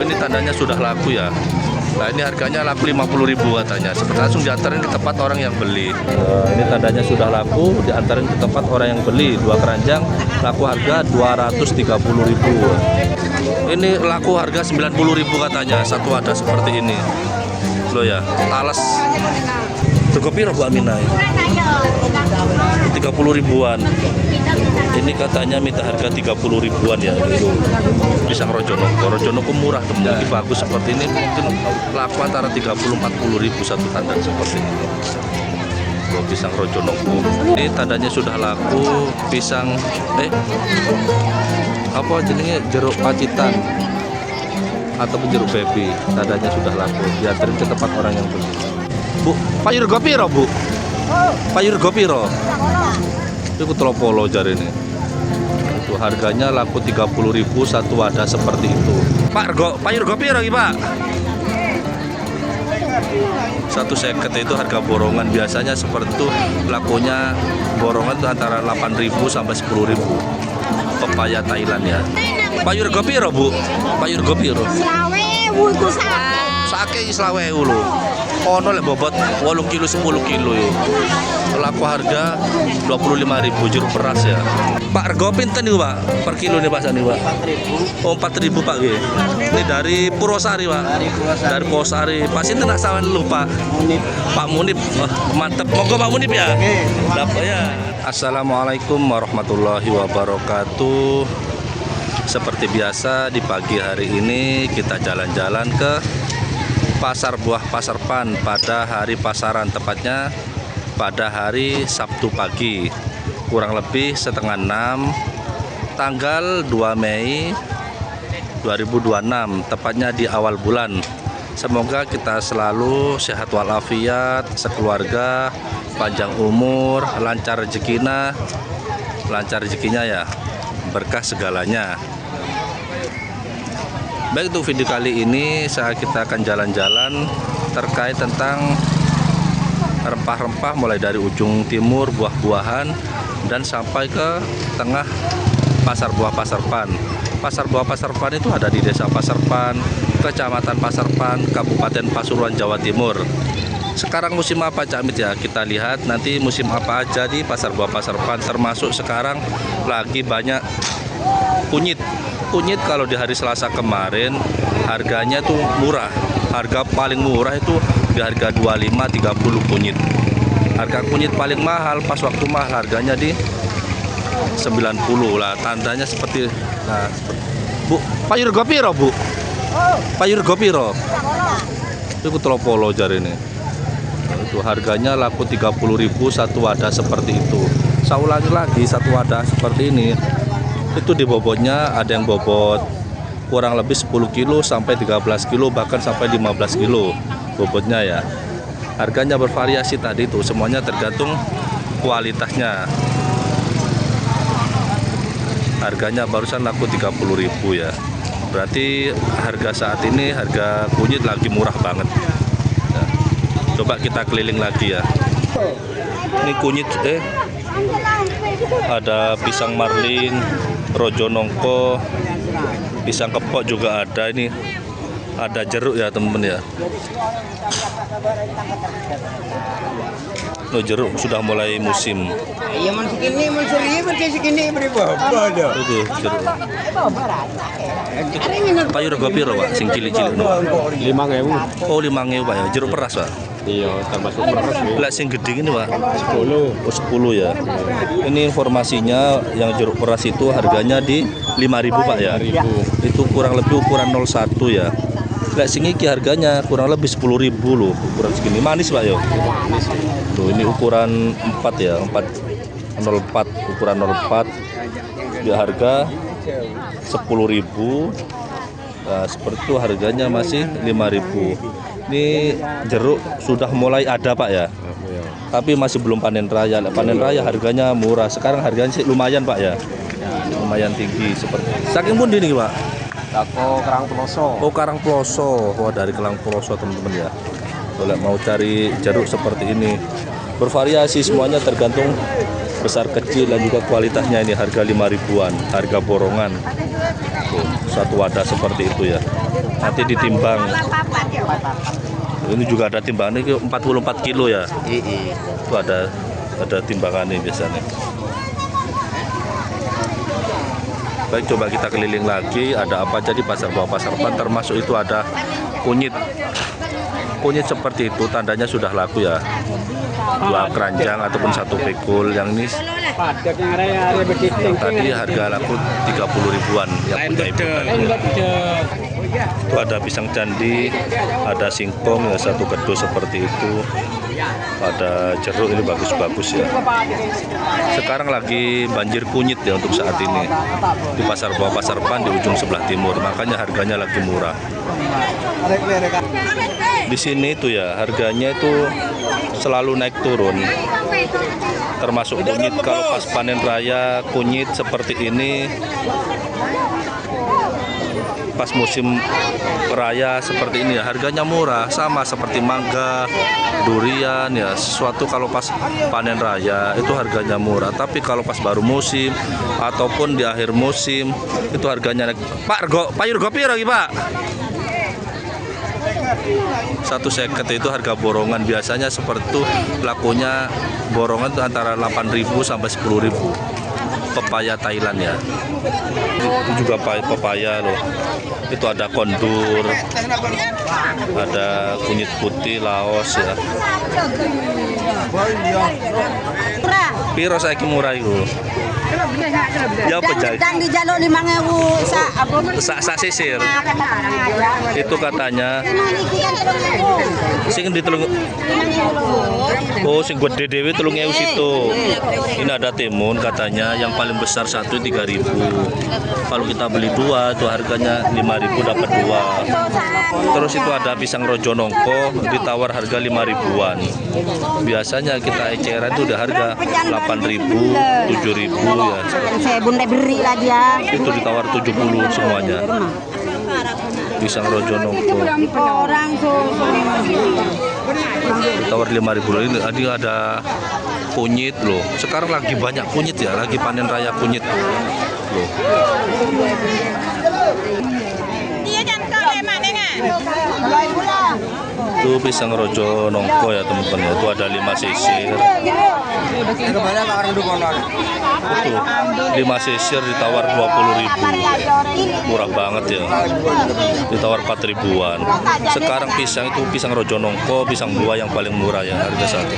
Ini tandanya sudah laku ya. Nah ini harganya laku 50.000 katanya. Seperti langsung diantarin ke tempat orang yang beli. Ini tandanya sudah laku, diantarin ke tempat orang yang beli. 2 keranjang laku harga 230.000. Ini laku harga 90.000 katanya. Satu ada seperti ini. Loh ya, talas. Rego piro Bu Aminah? 30 ribuan. Ini katanya minta harga 30 ribuan ya. Pisang Rojonoko. Rojonoko murah, teman-teman. Bagus seperti ini mungkin laku antara 30-40 ribu satu tandan seperti ini. Loh, pisang Rojonoko. Ini tandanya sudah laku. Pisang apa jenisnya, jeruk pacitan ataupun jeruk baby. Tandanya sudah laku. Diantarin ke tempat orang yang beli. Bu, payur go piro, Bu? Payur go piro? Itu telopolo jari ini. Itu harganya laku 30.000 satu wadah seperti itu. Pak, payur go piro iki, Pak? 150 itu harga borongan. Biasanya seperti itu lakunya borongan itu antara 8.000 sampai 10.000. Pepaya Thailand ya. Payur go piro, Bu? Payur go piro? 20.000 iku Sake 20.000 lho. Ono lek bobot 8 kilo 10 kilo yo. Laku harga 25.000 jeruk beras ya. Pak, rego pinten niku, Pak? Per kilo nih Pak sani, Pak? 4.000. Oh, 4.000 Pak nggih. Ini dari Purwosari, Pak. Dari Purwosari. Pak sinten asawan lu, Pak? Munip. Pak Munip. Oh, mantep. Monggo Pak Munip ya. Dapat ya. Assalamualaikum warahmatullahi wabarakatuh. Seperti biasa di pagi hari ini kita jalan-jalan ke Pasar Buah Pasar Pan pada hari pasaran, tepatnya pada hari Sabtu pagi, kurang lebih setengah 6, tanggal 2 Mei 2026, tepatnya di awal bulan. Semoga kita selalu sehat walafiat, sekeluarga, panjang umur, lancar rezekinya ya, berkah segalanya. Baik, untuk video kali ini kita akan jalan-jalan terkait tentang rempah-rempah mulai dari ujung timur, buah-buahan, dan sampai ke tengah Pasar Buah Pasar Pan. Pasar Buah Pasar Pan itu ada di Desa Pasar Pan, Kecamatan Pasar Pan, Kabupaten Pasuruan, Jawa Timur. Sekarang musim apa Cak Mit ya? Kita lihat nanti musim apa aja di Pasar Buah Pasar Pan, termasuk sekarang lagi banyak kunyit. Kunyit kalau di hari Selasa kemarin harganya tuh murah. Harga paling murah itu di harga 25-30 kunyit. Harga kunyit paling mahal pas waktu mahal harganya di 90 lah. Tandanya seperti Bu, payur go piro, Bu? Payur go piro? Itu telopolo jari ini. Itu harganya laku 30.000 satu wadah seperti itu. Saya ulangi lagi, satu wadah seperti ini itu di bobotnya ada yang bobot kurang lebih 10 kilo sampai 13 kilo, bahkan sampai 15 kilo bobotnya ya. Harganya bervariasi tadi itu, semuanya tergantung kualitasnya. Harganya barusan laku 30.000 ya. Berarti harga saat ini harga kunyit lagi murah banget ya. Coba kita keliling lagi ya. Ini kunyit ada pisang marlin, rojonongko, pisang kepok juga ada. Ini ada jeruk ya teman-teman ya. Loh, jeruk sudah mulai musim. Iya, man segini, man seribu, segini berapa? Itu jeruk. Payur go piro, Pak? Sing cilik-cilik no. 5.000. Oh, 5.000 Pak ya. Jeruk peras, Pak. Iya, termasuk beras. Lah sing gede ini, Pak. 10. Oh, 10 ya. Ini informasinya yang jeruk peras itu harganya di 5.000 Pak ya. Itu kurang lebih ukuran 01 ya. Lah sing iki harganya kurang lebih 10.000 loh, ukuran segini. Manis Pak ya. Tuh ini ukuran 4 ya, 04, ukuran 04. Di harga 10.000. Nah, seperti itu harganya masih 5.000. Ini jeruk sudah mulai ada Pak ya. Tapi masih belum panen raya. Panen raya harganya murah. Sekarang harganya sih lumayan Pak ya. Lumayan tinggi seperti. Saking pundi nih Pak? Aku Karangploso. Oh, Karangploso. Wah, dari Karangploso teman-teman ya. Kalau mau cari jeruk seperti ini, bervariasi semuanya tergantung besar kecil dan juga kualitasnya. Ini harga 5 ribuan, harga borongan. Tuh, satu wadah seperti itu ya. Nanti ditimbang. Ini juga ada timbangannya 44 kilo ya. Itu ada timbangannya biasanya. Baik, coba kita keliling lagi. Ada apa aja di pasar bawah pasar Pan, termasuk itu ada kunyit. Kunyit seperti itu tandanya sudah laku ya. 2 keranjang ataupun 1 pikul. Yang ini yang tadi harga laku 30 ribuan yang punya ibu tadi. Itu ada pisang candi, ada singkong ya, 1 kedus seperti itu. Ada jeruk, ini bagus-bagus ya. Sekarang lagi banjir kunyit ya untuk saat ini di pasar bawah pasar Pan di ujung sebelah timur, makanya harganya lagi murah. Di sini itu ya harganya itu selalu naik turun, termasuk kunyit. Kalau pas panen raya kunyit seperti ini, pas musim raya seperti ini ya harganya murah, sama seperti mangga, durian ya, sesuatu kalau pas panen raya itu harganya murah. Tapi kalau pas baru musim ataupun di akhir musim itu harganya naik. Pak, payur gopi lagi Pak. 1,50 itu harga borongan, biasanya seperti itu lakunya borongan itu antara 8.000 sampai 10.000. Pepaya Thailand ya, itu juga pepaya loh. Itu ada kondur, ada kunyit putih Laos ya. Piro saiki murah itu? Ya apa jadi? Dan di jalur 5.000 sak sisir. Itu katanya sing di telung. Oh, sing gede dewe 3.000 situ. Ini ada timun katanya yang paling besar 3.000. Kalau kita beli 2 itu harganya 5.000 dapat 2. Terus itu ada pisang rojo nongko ditawar harga 5.000-an. Biasanya kita eceran itu udah harga 8.000, 7.000 ya. Saya bunda beri lah dia. Itu ditawar 70 semuanya. Pisang rojo nongko ditawar 5.000. Ini ada kunyit loh. Sekarang lagi banyak kunyit ya, lagi panen raya kunyit loh. Itu pisang rojo nongko ya teman-teman ya. Itu ada 5 sisir. Itu 5 sisir ditawar 20.000. Murah banget ya. Ditawar 4.000-an. Sekarang pisang itu pisang rojo nongko, pisang buah yang paling murah ya harga satu.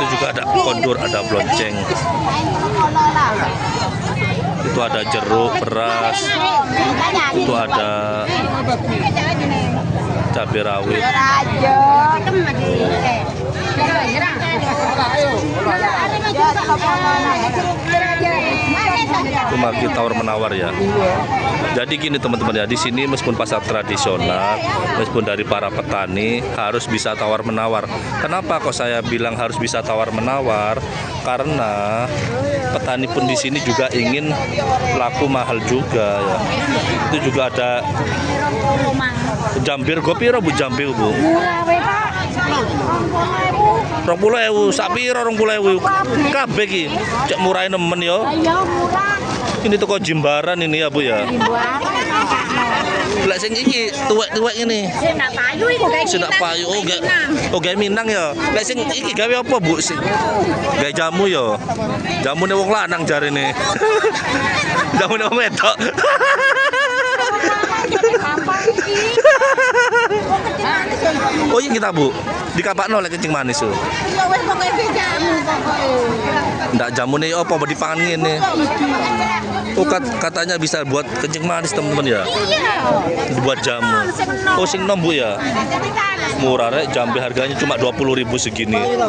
Itu juga ada kondur, ada blonceng. Itu ada jeruk, beras. Itu ada cabai rawit. Itu market tawar menawar ya. Jadi gini teman-teman ya, di sini meskipun pasar tradisional, meskipun dari para petani harus bisa tawar menawar. Kenapa kok saya bilang harus bisa tawar menawar? Karena petani pun di sini juga ingin laku mahal juga ya. Itu juga ada jambir gopiro Bu, jambir Bu. 20.000 sak piro 20.000 kabeh iki cek murahe nemen yo. Ini toko Jimbaran ini ya Bu ya. Lek sing iki tuwek-tuwek ini. Sendak payu iku kayak Sendak payu gawe Minang ya. Lek sing iki gawe apa Bu? Gawe jamu ya. Jamune wong lanang jarene. Jamune wong wedok. Oh iya kita Bu, di kapakno lek kencing manis tuh. Ndak jamune apa mau dipangan ngene. Oh katanya bisa buat kencing manis teman-teman ya. Buat jamu. Oh sing nom Bu ya. Murah rek, jambe harganya cuma 20.000 segini. Ibu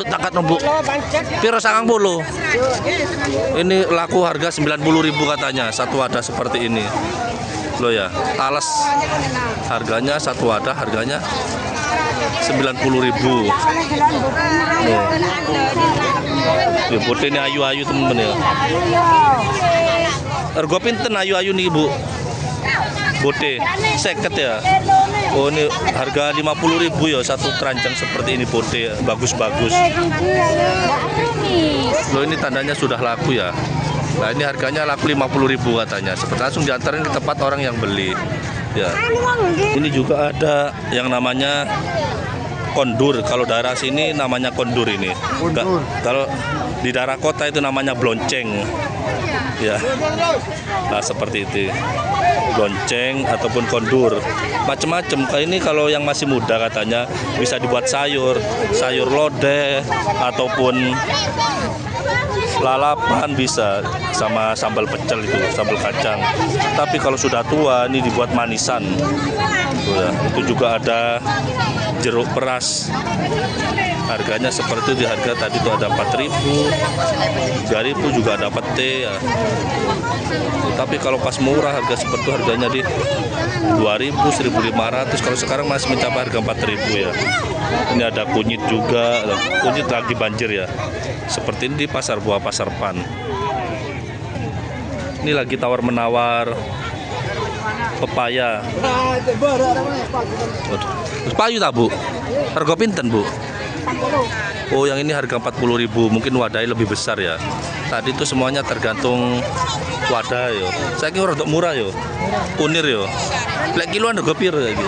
tangkat nom Bu. Piro 90. Ini laku harga 90.000 katanya. Satu wadah seperti ini. Loh ya, talas harganya satu wadah harganya 90.000. Ya putih ini ayu-ayu temen-temen ya. Ergo pinten ayu-ayu nih Bu? Bote 50 ya. Oh ini harga 50.000 ya satu keranjang seperti ini bote bagus-bagus. Loh ini tandanya sudah laku ya. Nah ini harganya laku 50.000 katanya. Seperti langsung diantarin ke tempat orang yang beli. Ya. Ini juga ada yang namanya kondur. Kalau daerah sini namanya kondur ini. Kalau di daerah kota itu namanya blonceng. Ya. Nah seperti itu. Blonceng ataupun kondur. Macam-macam. Kayak ini kalau yang masih muda katanya bisa dibuat sayur lodeh ataupun lalapan bisa, sama sambal pecel itu, sambal kacang. Tapi kalau sudah tua ini dibuat manisan. Tuh ya, itu juga ada jeruk peras. Harganya seperti itu, di harga tadi itu ada 4.000, 3.000 juga ada pete ya. Tapi kalau pas murah harga seperti itu harganya di 2.000, 1.500. Kalau sekarang masih mencapai harga 4.000 ya. Ini ada kunyit juga, kunyit lagi banjir ya. Seperti ini di pasar buah Pasar Pan. Ini lagi tawar menawar pepaya. Payu tak Bu? Harga pinten Bu? Oh yang ini harga 40.000, mungkin wadahnya lebih besar ya. Tadi itu semuanya tergantung wadah yo. Saya kira untuk murah yo. Kunir yo. Lek kiloan harga piro lagi?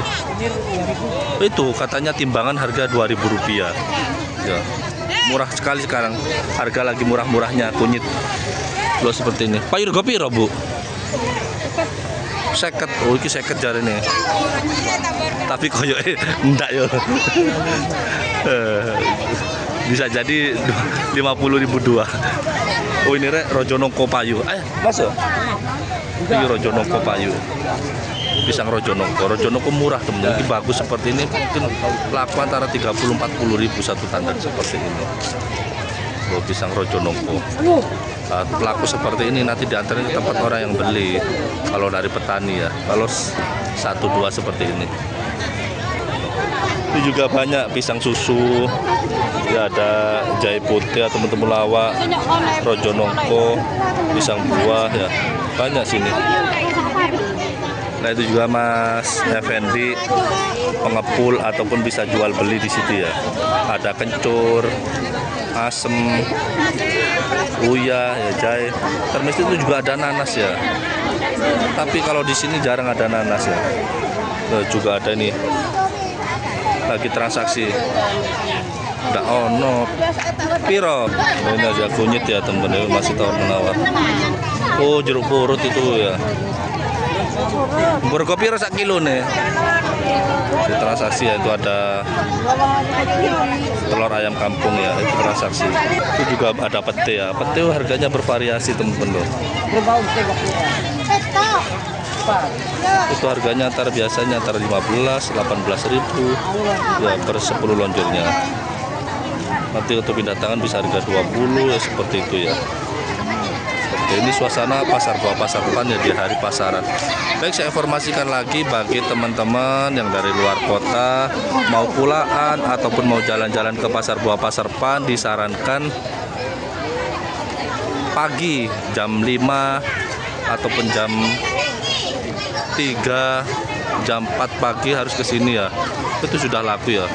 Itu katanya timbangan harga Rp2.000 ya. Murah sekali sekarang. Harga lagi murah-murahnya kunyit. Loh seperti ini. Payu harga piro Bu? 50. Oh iki 50 jarene. Tapi koyoke ndak yo. Bisa jadi 50.000 dua. Oh ini rek rojonongko payu. Mas yo. Ini rojonongko payu. Pisang rojonongko murah temen. Ini bagus seperti ini mungkin laku antara 30-40.000 satu tandan seperti ini. Oh, pisang rojonongko. Laku seperti ini nanti diantarin ke tempat orang yang beli. Kalau dari petani ya. Kalau 1-2 seperti ini. Ini juga banyak pisang susu. Ya ada jahe putih atau temulawak, rojonongko, pisang buah ya. Banyak sini. Nah itu juga Mas Effendi pengepul ataupun bisa jual beli di situ ya. Ada kencur, asem, uya, ya jahe. Termis itu juga ada nanas ya. Tapi kalau di sini jarang ada nanas ya. Nah, juga ada nih. Lagi transaksi. Nggak ono. Piro. Nah, ini aja kunyit ya teman-teman, masih tawar menawar. Oh jeruk purut itu ya. Berapa piro sak kilo nih? Di transaksi ya itu ada telur ayam kampung ya, itu transaksi. Itu juga ada pete ya. Pete harganya bervariasi teman-teman loh. Itu harganya biasanya antara 15-18.000 ya per 10 lonjornya. Nanti untuk pindah tangan bisa harga 20 ya seperti itu ya. Ini suasana pasar buah Pasar Pan ya di hari pasaran. Baik, saya informasikan lagi bagi teman-teman yang dari luar kota mau pulaan ataupun mau jalan-jalan ke pasar buah Pasar Pan, disarankan pagi jam 5 ataupun jam 3, jam 4 pagi harus ke sini ya. Itu sudah laku ya.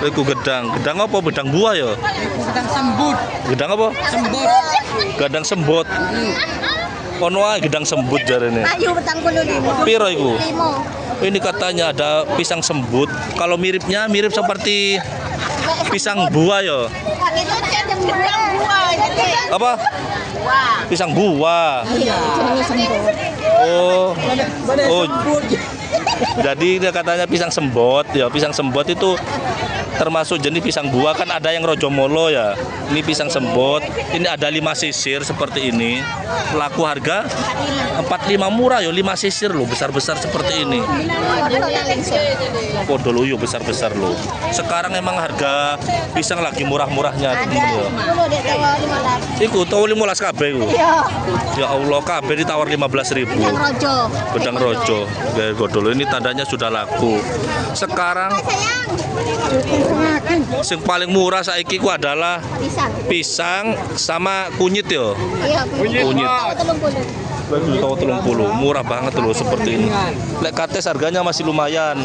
Iku gedang apa? Gedang buah ya? Gedang sembut. Gedang apa? Sembut. Gedang sembut. Ono ae gedang sembut jarene. Ayo petang 25. Piro iku? 5. Ini katanya ada pisang sembut. Kalau mirip seperti pisang buah ya. Itu ada buah. Apa? Pisang buah. Iya, jenenge sembut. Oh. Jadi dia katanya pisang sembot ya. Pisang sembot itu termasuk jenis pisang buah, kan ada yang rojomolo ya. Ini pisang sembot. Ini ada 5 sisir seperti ini. Laku harga 45 murah ya, 5 sisir loh, besar-besar seperti ini. Podol uyu besar-besar loh. Sekarang emang harga pisang lagi murah-murahnya temen-temen. Iku tahu 15 kabeh iku. Ya Allah, kabeh ditawar 15.000. Gedang rojo. Gaya godolo ini tandanya sudah laku. Sekarang yang paling murah saiki ku adalah pisang sama kunyit yo. Kunyit. Tahu 30. Murah banget loh seperti ini. Lek kates harganya masih lumayan.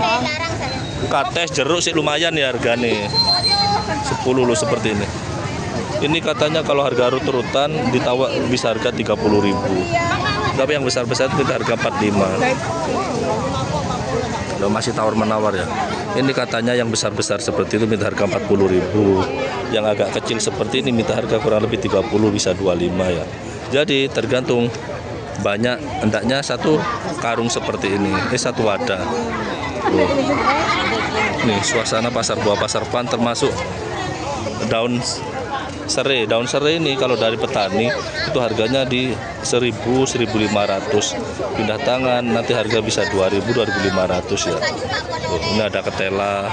Kates jeruk sih lumayan ya harganya. 10 loh seperti ini. Ini katanya kalau harga urut-urutan ditawar bisa harga 30.000. Tapi yang besar-besar itu harga 45. Loh, masih tawar-menawar ya. Ini katanya yang besar-besar seperti itu minta harga 40.000. Yang agak kecil seperti ini minta harga kurang lebih 30, bisa 25 ya. Jadi tergantung banyak, hendaknya satu karung seperti ini, satu wadah. Loh. Nih suasana pasar buah pasar pan, termasuk daun serai. Daun serai ini kalau dari petani itu harganya di 1.000, 1.500. Pindah tangan nanti harga bisa 2.000, 2.500 ya. Tuh, ini ada ketela,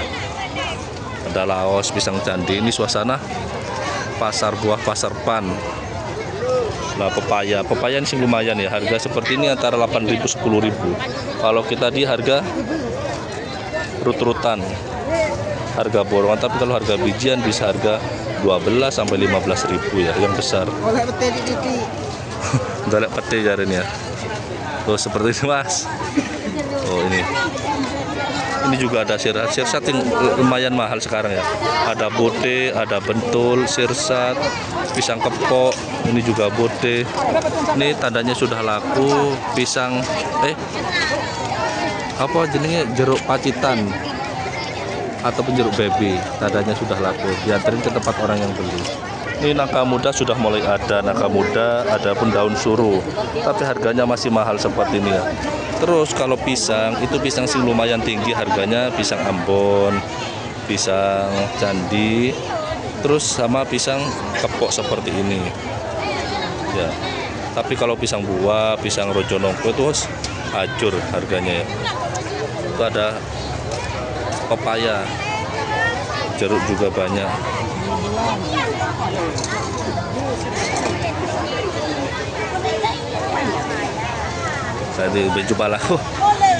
ada laos, pisang candi. Ini suasana pasar buah pasar pan. Nah, pepaya ini sih lumayan ya. Harga seperti ini antara 8.000, 10.000. Kalau kita di harga rut-rutan, harga borongan. Tapi kalau harga bijian bisa harga 12 sampai 15.000 ya, yang besar. Dolek pete jarin ya. Oh seperti ini mas. Oh ini juga ada sirsat yang lumayan mahal sekarang ya. Ada bote, ada bentul, sirsat, pisang kepok. Ini juga bote. Ini tandanya sudah laku. Pisang apa jenisnya, jeruk pacitan ataupun jeruk baby, tandanya sudah laku, dianterin ke tempat orang yang beli. Ini nangka muda sudah mulai ada, nangka muda, ada pun daun suruh, tapi harganya masih mahal seperti ini ya. Terus kalau pisang, itu pisang sih lumayan tinggi harganya, pisang Ambon, pisang candi, terus sama pisang kepok seperti ini ya. Tapi kalau pisang buah, pisang rojonongko itu hancur harganya ya. Itu ada pepaya, jeruk juga banyak. Saya jumpa lah.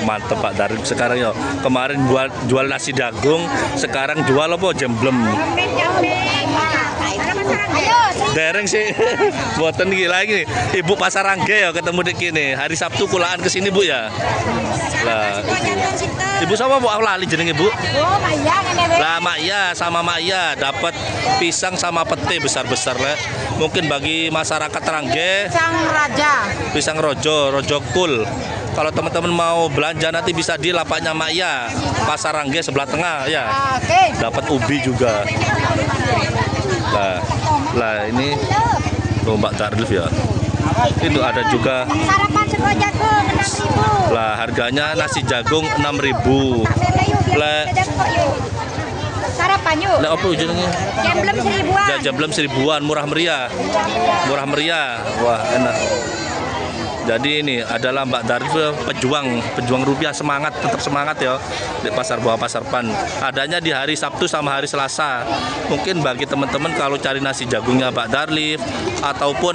Mantep Pak Darif sekarang ya. Kemarin jual nasi jagung, sekarang jual apa? Jemblem. Dereng sih. Buatan gila lagi. Ibu Pasar Rangge ya ketemu di kini. Hari Sabtu kulaan ke sini Bu ya. Lah, Ibu sama Bu, aku lali jeneng Ibu. Lah Maya sama Maya dapat pisang sama pete besar-besar le. Mungkin bagi masyarakat Rangge. Pisang raja. Pisang rojo kul. Kalau teman-teman mau belanja nanti bisa di lapaknya Maya, Pasar Rangge sebelah tengah ya. Dapat ubi juga. Lah ini Mbak Darlif ya. Itu ada juga. Sarapan sego jagung 6.000. Lah harganya nasi jagung 6.000. Lah Sarapan yuk. lah apa ujungnya? Jemblem 1.000-an. Jemblem 1.000-an, murah meriah. Murah meriah. Wah, enak. Jadi ini adalah Mbak Darif, pejuang rupiah, semangat, tetap semangat ya di pasar buah pasar pan. Adanya di hari Sabtu sama hari Selasa. Mungkin bagi teman-teman kalau cari nasi jagungnya Mbak Darif ataupun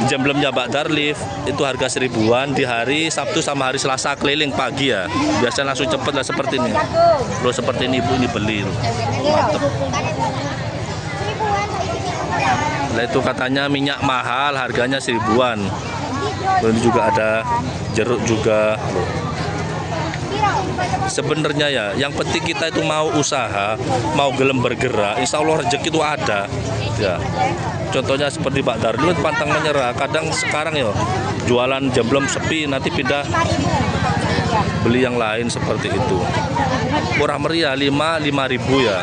jemblemnya Mbak Darlif itu harga 1.000-an di hari Sabtu sama hari Selasa keliling pagi ya. Biasanya langsung cepet lah seperti ini. Loh seperti ini Ibu ini beli. Mantap. Nah itu katanya minyak mahal, harganya 1.000-an. Ini juga ada jeruk juga. Sebenarnya ya, yang penting kita itu mau usaha, mau gelem bergerak, insya Allah rezeki itu ada. Ya, contohnya seperti Pak Darul pantang menyerah. Kadang sekarang ya jualan jemblem sepi, nanti pindah beli yang lain seperti itu. Murah meriah 5.000 ya,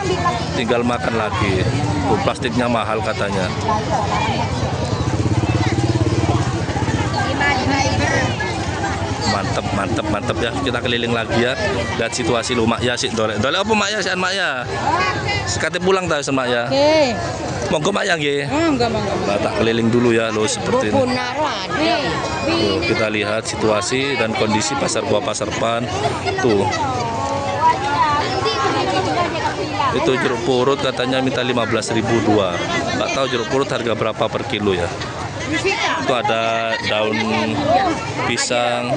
tinggal makan lagi. Plastiknya mahal katanya. Mantep ya, kita keliling lagi ya, lihat situasi lu Mak ya sih dolek apa Mak ya sih Mak ya sekate pulang tahu sama Mak ya. Monggo Mak ya nggih. Tak keliling dulu ya lo seperti ini. Tuh, kita lihat situasi dan kondisi pasar buah pasar pan tuh. Itu jeruk purut katanya minta 15.000 dua. Nggak tahu jeruk purut harga berapa per kilo ya. Itu ada daun pisang.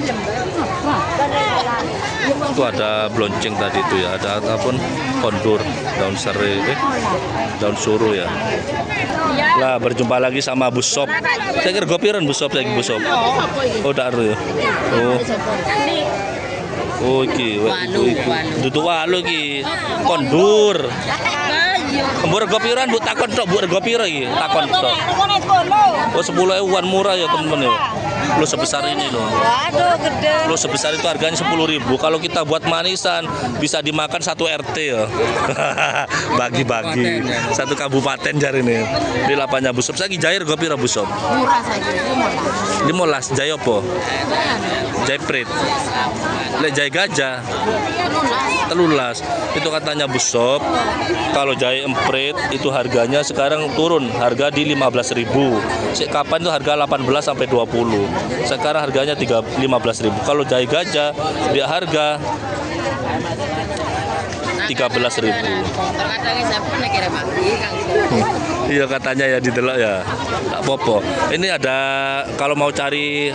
Itu ada blonceng tadi itu ya. Ada ataupun kondur, daun serai, daun suruh ya. Lah berjumpa lagi sama Bu Sop. Saya kira gopiran Bu Sop lagi Bu Sop. Oh dak ya. Oh iki duduk walu iki kondur. Mbok rego piran Bu takon tok Bu rego piro iki? Takon tok. Oh 10.000-an murah ya teman-teman ya. Lo sebesar ini loh. Waduh, gede. Lo sebesar itu harganya 10.000. Kalau kita buat manisan bisa dimakan satu RT ya. Bagi-bagi satu kabupaten jari ini. Di lapanya Bu Sob. Saiki jair rego piro Bu Sob? Murah saja. 15 jai apa? Jai prit. Lek jai gajah 13. Itu katanya Bu Sob. Kalau jai emprit itu harganya sekarang turun, harga di 15.000. Kapan itu harga 18 sampai 20. Sekarang harganya 15.000. Kalau jai gajah dia harga 13.000. Iya katanya ya didelok ya. Tak popo. Ini ada kalau mau cari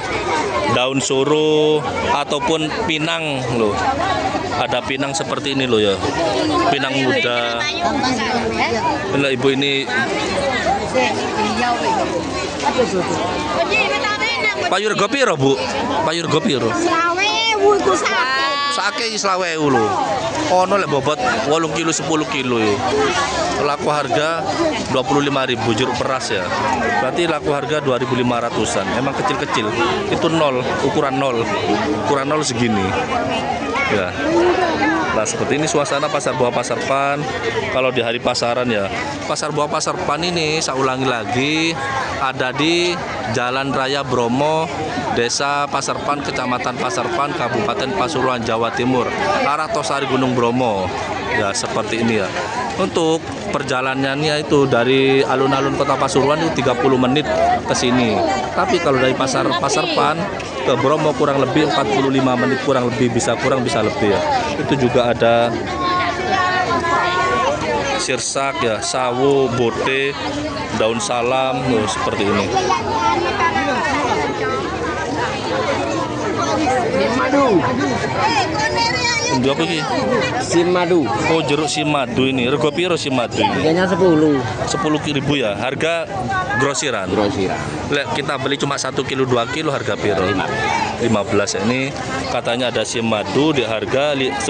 daun suruh ataupun pinang loh. Ada pinang seperti ini loh ya. Pinang muda. Nah, ibu ini payur rego piro, Bu? Payur rego piro? Sake 20.000 lho. Ono lek bobot 8 kilo 10 kilo ya. Laku harga 25.000 jeruk peras ya. Berarti laku harga 2.500-an. Emang kecil-kecil. Itu nol, ukuran nol. Ukuran nol segini. Ya. Nah, seperti ini suasana pasar buah Pasar Pan. Kalau di hari pasaran ya. Pasar buah Pasar Pan ini saya ulangi lagi ada di Jalan Raya Bromo, Desa Pasar Pan, Kecamatan Pasar Pan, Kabupaten Pasuruan, Jawa Timur, arah Tosari Gunung Bromo. Ya, seperti ini ya. Untuk perjalanannya itu dari alun-alun Kota Pasuruan itu 30 menit ke sini. Tapi kalau dari Pasar Pan ke Bromo kurang lebih 45 menit, kurang bisa lebih ya. Itu juga ada sirsak ya, sawo, bote, daun salam, seperti ini. Ini apa ini? Simadu. Oh, jeruk simadu ini. Rego piro simadu ini? Harganya 10. 10.000 ya. Harga grosiran. Lek kita beli cuma 1 kilo 2 kilo harga piro? 15 ya. Ini katanya ada simadu di harga 10.000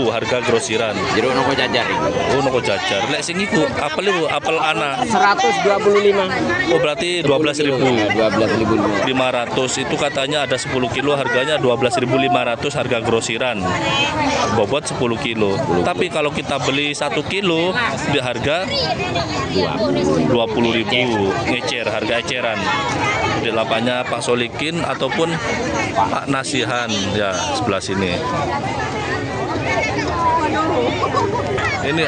harga grosiran. Jeruk noko jajar. Oh, noko jajar. Lek sing iku apel itu apel ana 125. Oh, berarti 12.000. 500 itu katanya ada 10 kilo harganya 12.500 harga grosiran. Bobot 10 kilo. Tapi kalau kita beli 1 kilo di harga 20.000 ngecer, harga eceran. Di lapanya Pak Solikin ataupun Pak Nasihan ya sebelah sini. Ini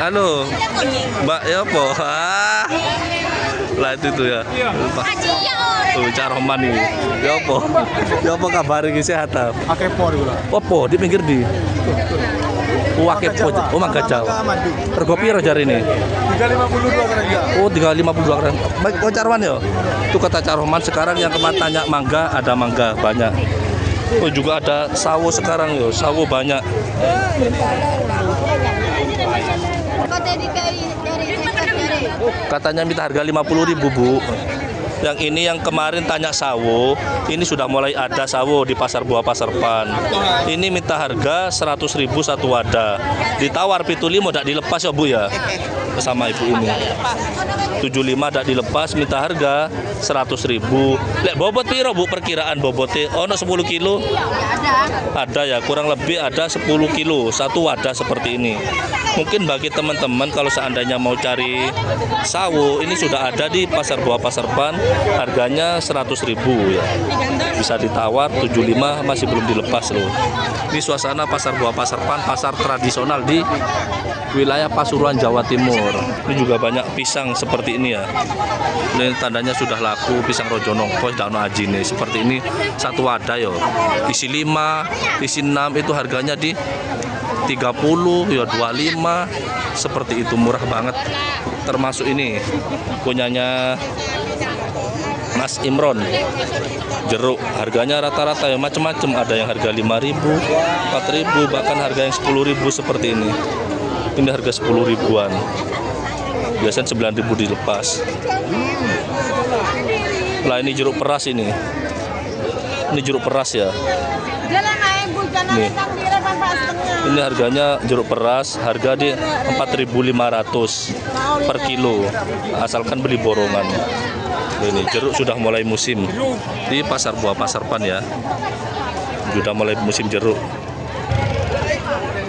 Mbak ya apa? Lah itu tuh ya. Tuh Caroman ini. Ya apa kabar iki sehat ta? Akepo dulu. Opo di pinggir di. Akepo. Oh mangga Jawa. Rego piro jare ini? 352 kerja. Oh 352 keren. Baik, oh Caroman ya. Itu kata Caroman sekarang yang kemarin tanya mangga, ada mangga banyak. Oh juga ada sawo sekarang ya, sawo banyak. Katanya minta harga 50.000 Bu. Yang ini yang kemarin tanya sawo, ini sudah mulai ada sawo di Pasar Buah Pasar Pan. Ini minta harga 100.000 satu wadah. Ditawar 75 tidak dilepas ya Bu ya. Sama ibu ini. 75 tidak dilepas, minta harga 100.000. Lek bobot piro Bu perkiraan bobotnya? Ono 10 kilo? Ada ya, kurang lebih ada 10 kilo satu wadah seperti ini. Mungkin bagi teman-teman kalau seandainya mau cari sawo, ini sudah ada di Pasar Buah Pasar Pan, harganya 100.000 ya. Bisa ditawar 75, masih belum dilepas loh. Ini suasana Pasar Buah Pasar Pan, pasar tradisional di wilayah Pasuruan, Jawa Timur. Ini juga banyak pisang seperti ini ya. Ini tandanya sudah laku, pisang rojo nongko dan ajine seperti ini satu wadah yo. Isi 5, isi 6 itu harganya di 30 ya 25 seperti itu, murah banget. Termasuk ini punyanya Mas Imron, jeruk harganya rata-rata ya macam-macam, ada yang harga 5.000, 4.000, bahkan harga yang 10.000 seperti ini. Ini harga 10 ribuan. Biasanya 9.000 dilepas. Lah ini jeruk peras ini. Ini jeruk peras ya. Nih. Ini harganya jeruk peras, harga di 4.500 per kilo, asalkan beli borongan. Ini jeruk sudah mulai musim di pasar buah Pasar Pan ya, sudah mulai musim jeruk.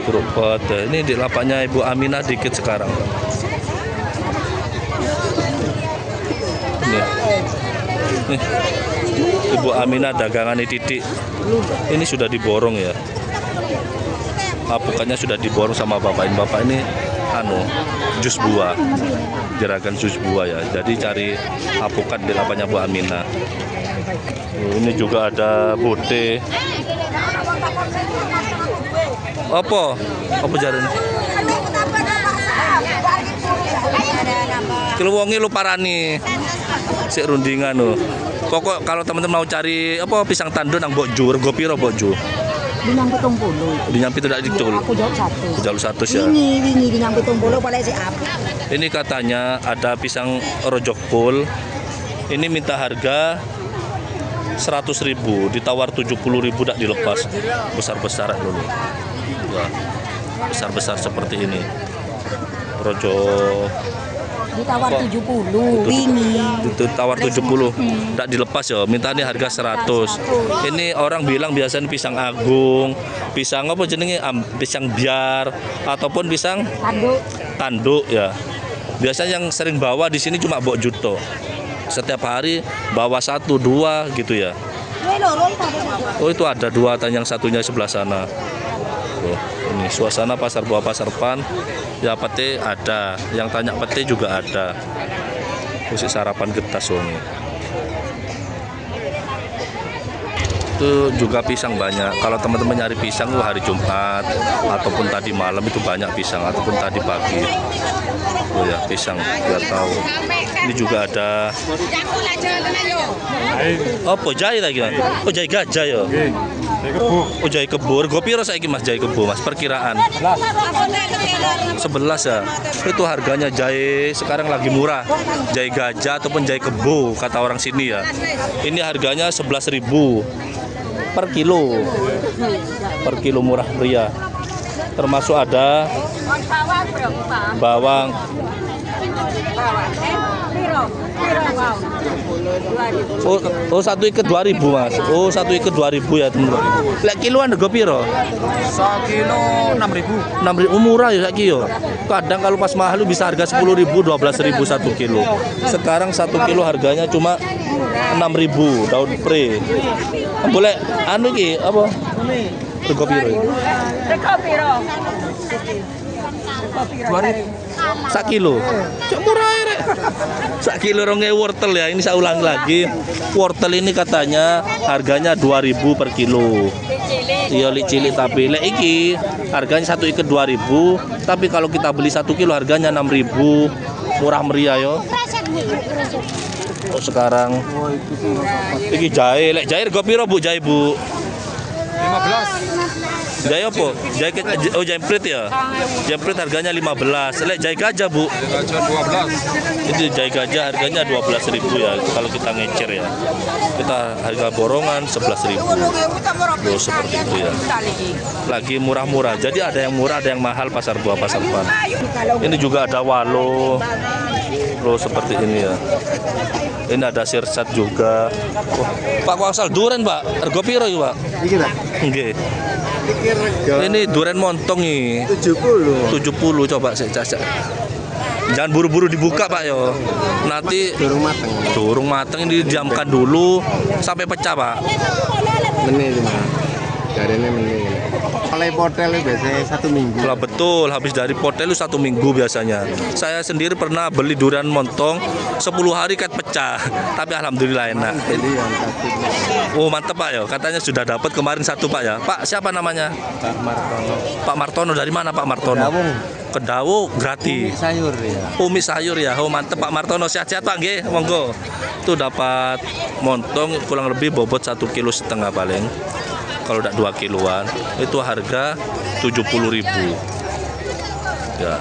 Jeruk pete. Ini di lapaknya Ibu Aminah dikit sekarang. Nih. Nih. Ibu Aminah dagangan ini titik. Ini sudah diborong ya. Apukannya sudah diborong sama bapak ini. Bapak ini jus buah, jeragan jus buah ya. Jadi cari apukat di lapaknya Bu Aminah. Ini juga ada bote. Apa jaran? Keluwongi lu parani. Sik rundingan lo. Pokok kalau teman-teman mau cari pisang tanduk nang Bokju, rego piro Bokju? Dinyampi 70. Dinyampi tidak dicul. Aku jawab 1. Jauh 1 ya. Wingi dinyampi 70 boleh si apa? Ini katanya ada pisang rojok pul. Ini minta harga 100.000, ditawar 70.000 tak dilepas. Besar-besar dulu. Ya. Besar-besar seperti ini. Rojok Ditawar 70, wingi. itu tawar 70, tak dilepas ya. Minta ini harga 100. Ini orang bilang biasanya pisang agung, pisang apa jenenge, pisang biar ataupun pisang tanduk ya. Biasanya yang sering bawa di sini cuma Mbok Juto. Setiap hari bawa 1, 2 gitu ya. Oh itu ada 2, yang satunya sebelah sana. Oh, ini suasana pasar buah Pasar Pan. Ya pete ada, yang tanya pete juga ada. Musik sarapan getas ini. Itu juga pisang banyak. Kalau teman-teman nyari pisang hari Jumat ataupun tadi malam itu banyak pisang, ataupun tadi pagi. Oh ya pisang biar tahu. Ini juga ada. Jahe lagi Mas? Jahe gajah ya. Oh jahe kebur. Go piro saiki Mas jahe kebur Mas? Perkiraan 11 ya. Itu harganya jahe sekarang lagi murah. Jahe gajah ataupun jahe kebo kata orang sini ya. Ini harganya 11.000 per kilo. Per kilo murah meriah. Termasuk ada bawang. Oh 1 iket 2.000 Mas. Oh 1 iket 2.000 ya teman-teman. Lek kiloan rego piro? 1 kilo 6.000. 6.000 murah ya saiki yo. Kadang kalau pas mahal bisa harga 10.000, 12.000 1 kilo. Sekarang 1 kilo harganya cuma 6.000 daun pre. Boleh iki apa? Rego piro? Rego piro? 1 kilo. Cuk murah rek. 1 kilo 2.000 wortel ya. Ini saya ulang lagi. Wortel ini katanya harganya 2.000 per kilo. Iya cilik tapi lek iki harganya 1 iket 2.000, tapi kalau kita beli 1 kilo harganya 6.000. Murah meriah yo. Oh, sekarang iki jahe, lek jahe rego piro Bu jahe Bu? 15. Jahe apa? Jahe prit ya. Jahe prit harganya 15. Lek jahe gajah Bu? Gajah 12. Itu jahe gajah harganya 12.000 ya kalau kita ngecer ya. Kita harga borongan 11.000. Loh seperti itu ya. Lagi murah-murah. Jadi ada yang murah, ada yang mahal pasar buah Pasar Pan. Ini juga ada walo. Loh seperti ini ya. Ini ada sirsat juga. Oh, Pak Wangsal duren Pak. Rego piro iki Pak? Iki Pak. Nggih. Ini duren montong nih. 70 coba saya caca. Jangan buru-buru dibuka Pak yo. Nanti durung mateng ini didiamkan dulu sampai pecah Pak. Meneh cuma. Jarene meneh. Mulai potel biasanya 1 minggu. Lah betul, habis dari potel itu 1 minggu biasanya. Saya sendiri pernah beli durian montong 10 hari kan pecah, tapi alhamdulillah enak. Oh mantep Pak ya, katanya sudah dapat kemarin 1 Pak ya. Pak siapa namanya? Pak Martono. Pak Martono dari mana Pak Martono? Kedawu gratis. Sayur ya. Umi sayur ya. Oh mantep Pak Martono, sehat-sehat Pak nggih, monggo. Itu dapat montong kurang lebih bobot 1,5 kilo paling. Kalau udah 2 kiloan itu harga 70.000 ya.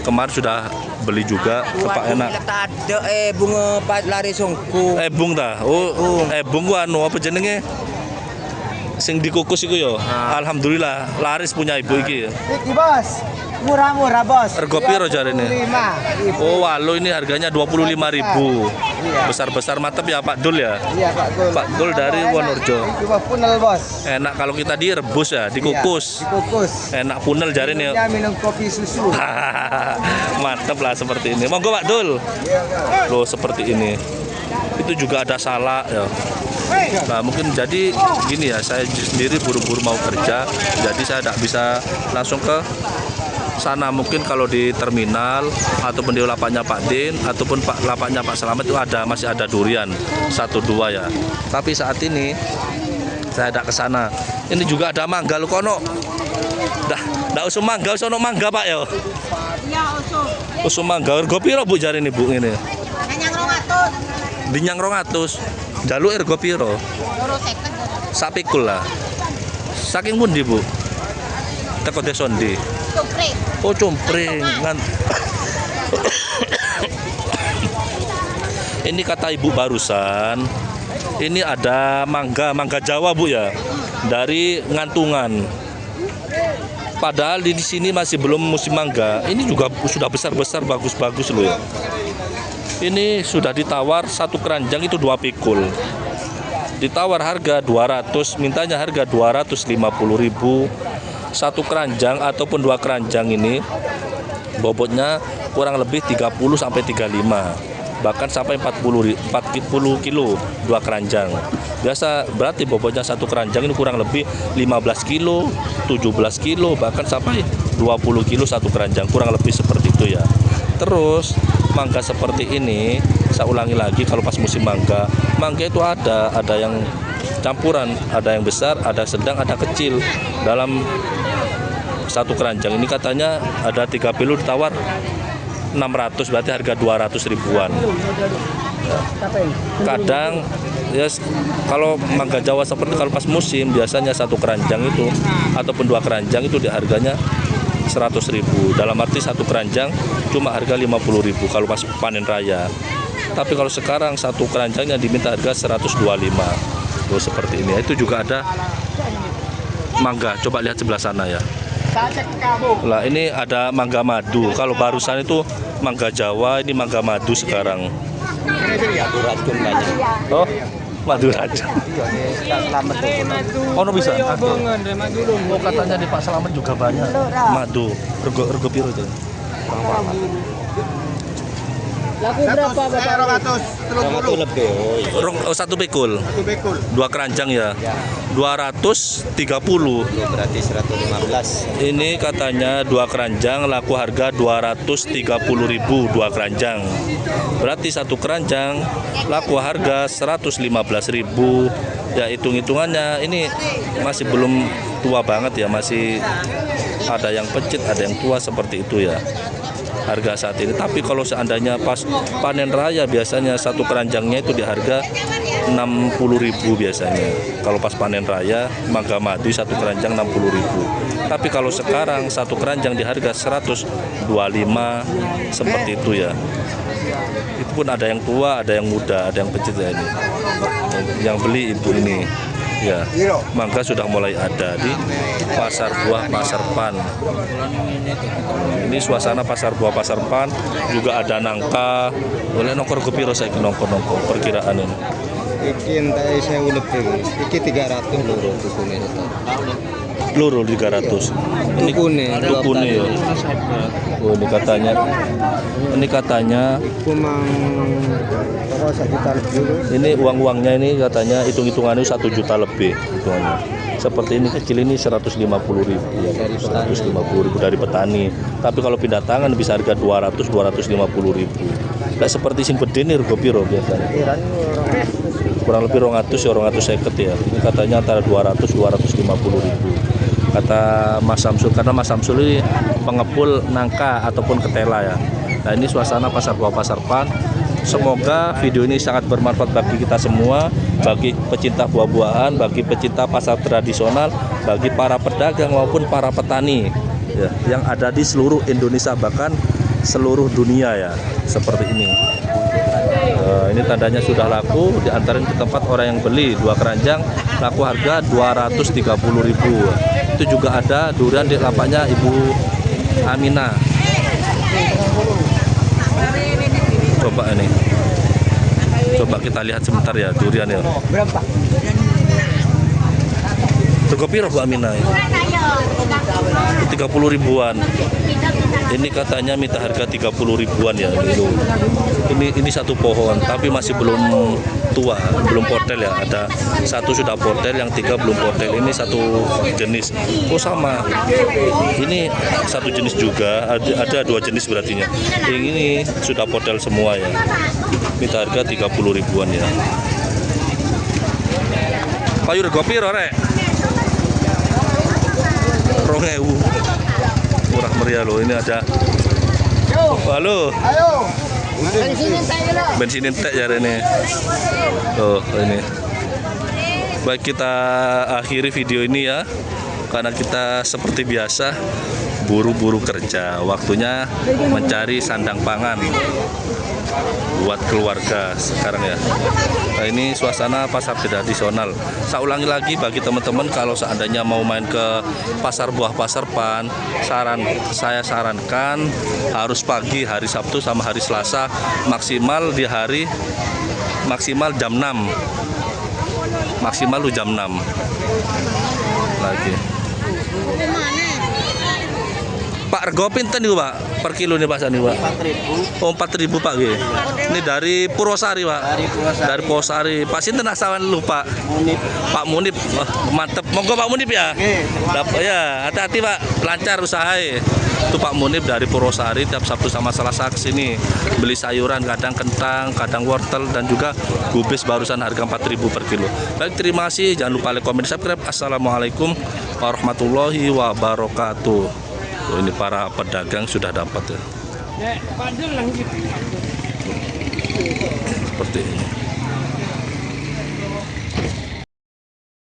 Kemarin sudah beli juga kepak enak. Ada bunga lari songku. Ebung dah. Oh, ebung gua anu apa jenenge? Sing dikukus iku yo. Alhamdulillah laris punya ibu iki. Iki bos, murah-murah bos. Rego piro jarene? 25.000. Oh, walu ini harganya 25.000. Besar-besar mantep ya Pak Dul ya. Iya Pak Dul. Pak Dul dari Wonorejo. Cuma punel bos. Enak kalau kita direbus ya, dikukus. Dikukus. Enak punel jarene. Ya minum kopi susu. Mantep lah seperti ini. Monggo Pak Dul. Loh seperti ini. Itu juga ada salak ya. Nah mungkin jadi gini ya, saya sendiri buru-buru mau kerja, jadi saya tidak bisa langsung ke sana. Mungkin kalau di terminal ataupun di lapaknya Pak Din ataupun lapaknya Pak Slamet itu masih ada durian 1-2 ya. Tapi saat ini saya tidak ke sana. Ini juga ada mangga lu kono. Dah usum mangga, sono mangga Pak yo. Iya, usum. Usum mangga rego piro Bu jare ini Bu ini? Nanyang 200. Dinyang 200. Jaluk ergo piro? Loro 50. Sapikul lah. Saking pundi Bu? Teko desa ndi? Cupring. Oh cumpring. Ini kata ibu barusan. Ini ada mangga Jawa Bu ya. Dari Ngantungan. Padahal di sini masih belum musim mangga. Ini juga sudah besar-besar, bagus-bagus loh ya. Ini sudah ditawar satu keranjang itu 2 pikul. Ditawar harga 200, mintanya harga 250.000. Satu keranjang ataupun 2 keranjang ini bobotnya kurang lebih 30 sampai 35. Bahkan sampai 40 kilo 2 keranjang. Biasa berarti bobotnya satu keranjang ini kurang lebih 15 kilo, 17 kilo, bahkan sampai 20 kilo satu keranjang, kurang lebih seperti itu ya. Terus mangga seperti ini, saya ulangi lagi, kalau pas musim mangga itu ada yang campuran, ada yang besar, ada sedang, ada kecil. Dalam satu keranjang ini katanya ada 3 kilo ditawar 600, berarti harga 200 ribuan. Kadang ya kalau mangga Jawa seperti kalau pas musim biasanya satu keranjang itu ataupun 2 keranjang itu di harganya 100.000. Dalam arti satu keranjang cuma harga 50.000 kalau pas panen raya. Tapi kalau sekarang satu keranjangnya diminta harga 125. Tuh seperti ini. Itu juga ada mangga. Coba lihat sebelah sana ya. Lah ini ada mangga madu. Kalau barusan itu mangga Jawa, ini mangga madu sekarang. Oh, madu racun. Oh, no bisa. Oh, katanya di Pak Slamet juga banyak. Madu. Rego piro itu? Laku berapa Bapak? 230 lebih. Satu pikul. 2 keranjang ya. 230. Berarti 115. Ini katanya 2 keranjang laku harga 230.000 2 keranjang. Berarti satu keranjang laku harga 115.000. Ya hitung-hitungannya ini masih belum tua banget ya, masih ada yang pecit, ada yang tua seperti itu ya. Harga saat ini. Tapi kalau seandainya pas panen raya biasanya satu keranjangnya itu di harga 60.000 biasanya. Kalau pas panen raya mangga madu satu keranjang 60.000. Tapi kalau sekarang satu keranjang di harga 125 seperti itu ya. Itu pun ada yang tua, ada yang muda, ada yang pecit ya ini. Yang beli ibu ini. Ya, mangga sudah mulai ada di pasar buah, pasar pan. Ini suasana pasar buah, pasar pan, juga ada nangka. Boleh nongkrong ke piro saya nongkrong perkiraan ini. Iki entek saya lebih. Iki 300 lho tukune. Loro 300. Ini tukune ya. Oh, ini katanya Iku mang toko 1 juta lebih. ini uang-uangnya ini katanya hitung-hitungannya 1 juta lebih hitungannya. Seperti ini kecil ini 150.000 ya, 150.000 dari petani. Tapi kalau pindah tangan bisa harga 200-250.000. Kayak seperti sing gede nih rego piro biasanya. Kurang lebih 200 ya 250 ya. Ini katanya antara 200-250.000. Kata Mas Samsul, karena Mas Samsul ini pengepul nangka ataupun ketela ya. Nah ini suasana pasar buah pasar pan. Semoga video ini sangat bermanfaat bagi kita semua, bagi pecinta buah-buahan, bagi pecinta pasar tradisional, bagi para pedagang maupun para petani ya, yang ada di seluruh Indonesia bahkan seluruh dunia ya, seperti ini. Ini tandanya sudah laku, diantarin ke tempat orang yang beli. 2 keranjang laku harga 230.000. Itu juga ada durian di lapaknya Ibu Amina. Coba ini. Coba kita lihat sebentar ya durian ya. Berapa? Rego piro Bu Amina? 30 ribuan. Ini katanya minta harga 30 ribuan ya. Ini satu pohon, tapi masih belum tua, belum potel ya. Ada satu sudah potel, yang 3 belum potel. Ini satu jenis. Oh sama. Ini satu jenis juga. Ada 2 jenis berartinya. Ini sudah potel semua ya. Minta harga 30 ribuan ya. Payu rego piro rek? 2.000. Murah meriah loh. Ini ada. Halo. Ayo. Bensin entek ya ini. Oh, ini. Baik, kita akhiri video ini ya. Karena kita seperti biasa buru-buru kerja. Waktunya mencari sandang pangan buat keluarga sekarang ya. Nah, ini suasana pasar tradisional. Saya ulangi lagi bagi teman-teman, kalau seandainya mau main ke pasar buah Pasar Pan, saya sarankan harus pagi hari Sabtu sama hari Selasa, maksimal jam 6. Maksimal lu jam 6 lagi. Pak, rego pinten niku, Pak? Per kilo nih Pak, nih Pak. 4.000. Oh, 4.000 Pak nggih. Ini dari Purwosari, Pak. Dari Purwosari. Dari Purwosari. Pak sinten asawan lu, Pak? Munip. Pak Munip. Wah, mantep. Monggo Pak Munip ya. Oke, Dapat ya, hati-hati Pak. Lancar usahae. Itu Pak Munip dari Purwosari, tiap Sabtu sama Selasa ke sini beli sayuran, kadang kentang, kadang wortel, dan juga gubis barusan harga 4.000 per kilo. Baik, terima kasih. Jangan lupa like, komen, subscribe. Assalamualaikum warahmatullahi wabarakatuh. Oh, ini para pedagang sudah dapat ya. Seperti ini.